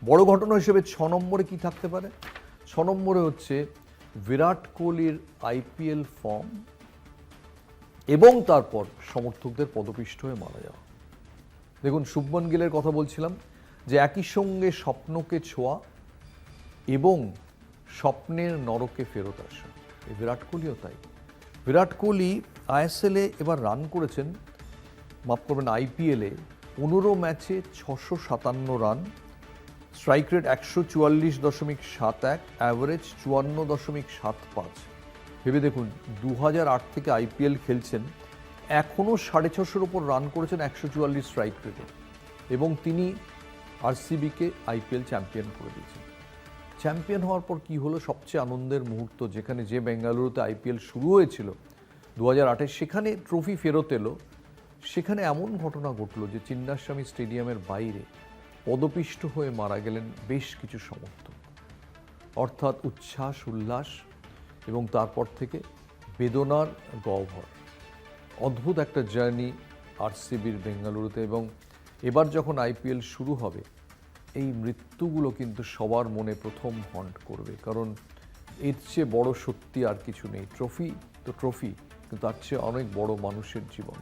বড় ঘটনা হিসেবে 6 নম্বরে কি থাকতে পারে? 6 নম্বরে হচ্ছে বিরাট কোহলির আইপিএল ফর্ম এবং তারপর সমর্থকদের পদপিষ্ট হয়ে মারা যাওয়া। দেখুন, শুভমন গিলের কথা বলছিলাম যে একই সঙ্গে স্বপ্নকে ছোঁয়া এবং স্বপ্নের নরকে ফেরত আসা। এই বিরাট কোহলিও তাই। বিরাট কোহলি আইএসএলে এবার রান করেছেন, মাফ করবেন, আইপিএলে 15 ম্যাচে 657 রান, স্ট্রাইক রেট 144.71, অ্যাভারেজ 54.75। ভেবে দেখুন, 2008 থেকে আইপিএল খেলছেন, এখনও 650-র ওপর রান করেছেন 144 স্ট্রাইক রেটে, এবং তিনি আরসিবিকে আইপিএল চ্যাম্পিয়ন করে দিয়েছেন। চ্যাম্পিয়ন হওয়ার পর কি হলো? সবচেয়ে আনন্দের মুহূর্ত, যেখানে যে বেঙ্গালুরুতে আইপিএল শুরু হয়েছিল 2008-এ, সেখানে ট্রফি ফেরত এলো। সেখানে এমন ঘটনা ঘটলো যে চিন্নাস্বামী স্টেডিয়ামের বাইরে পদপিষ্ট হয়ে মারা গেলেন বেশ কিছু সমর্থক। অর্থাৎ উচ্ছ্বাস, উল্লাস এবং তারপর থেকে বেদনার গহ্বর। অদ্ভুত একটা জার্নি আরসিবির বেঙ্গালুরুতে। এবং এবার যখন আইপিএল শুরু হবে, এই মৃত্যুগুলো কিন্তু সবার মনে প্রথম হন্ট করবে, কারণ এর চেয়ে বড় সত্যি আর কিছু নেই। ট্রফি তো ট্রফি, কিন্তু তার চেয়ে অনেক বড় মানুষের জীবন।